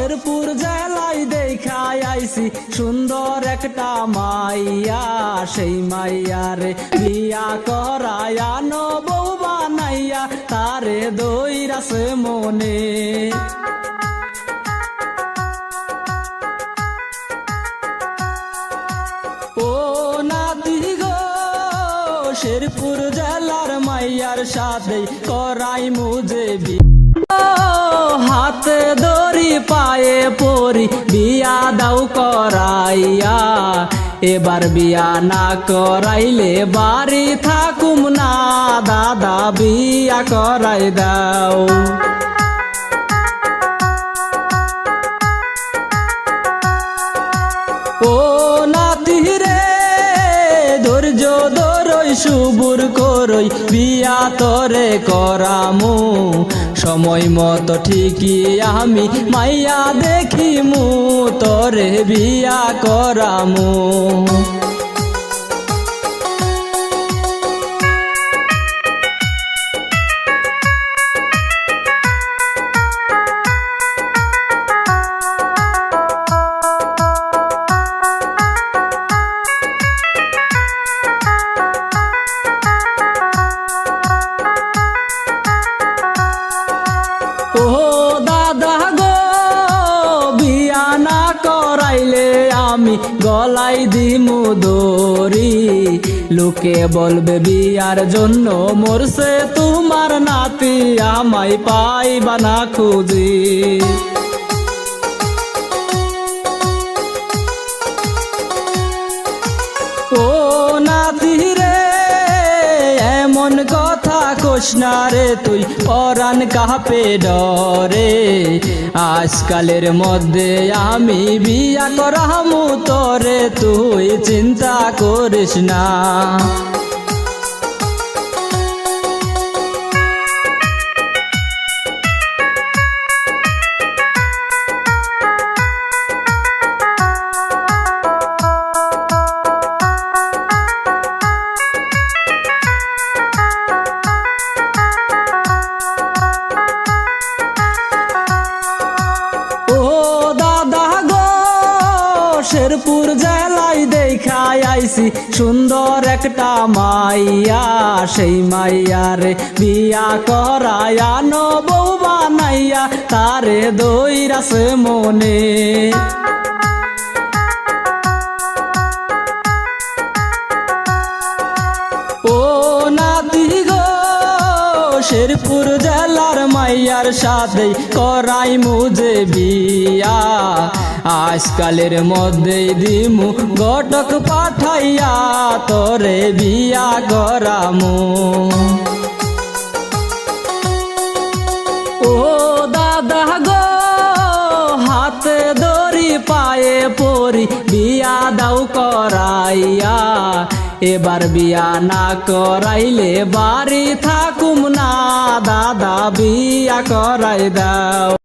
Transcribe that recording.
শেরপুর জেলায় দেখাই আইছি সুন্দর একটা মাইয়া, সেই মাইয়ারে বিয়া করায়া নো বউ বানাইয়া তারে দইরাছে মনে। ও নাতি গো শেরপুর জেলার মাইয়ার সাথে করাই মুজে হাতে দড়ি পায়ে পরি বিয়া দাও করাইয়া, এবার বিয়া না করাইলে বাড়ি থাকুম না দাদা বিয়া করাই দাও। ও নাতি রে ধৈর্য ধরই সুবুর করই বিয়া তরে করামু, সময় মতো ঠিকই আমি মাইয়া দেখিমু তরে বিয়া করামু। ও দাদা গো বিয়া না করাইলে আমি গলাই দিমু দড়ি, লোকে বলবে বিয়ার জন্য মরছে তোমার নাতি আমায় পাইবা না খুঁজি। ও নাতি রে এমন কথা কোস না রে তুই পরাণ কাঁপে ডরে, আজকালের মধ্যে আমি বিয়া করামু তরে তুই চিন্তা করিস না। শেরপুর জেলায় দেখাই আইছি সুন্দর একটা মাইয়া, সেই মাইয়ারে বিয়া করায়া নো বউ বানাইয়া তারে দইরাছে মনে। ও নাতি গো শেরপুর জেলার মাইয়ার সাথে করাই মুজে বিয়া, আজকালের মধ্যে দিমু ঘটক পাঠাইয়া তরে বিয়া করামু। ও দাদা গো হাতে দড়ি পায়ে পরি বিয়া দাও করাইয়া, এবার বিয়া না করাইলে বাড়ি থাকুম না দাদা বিয়া করাই দাও।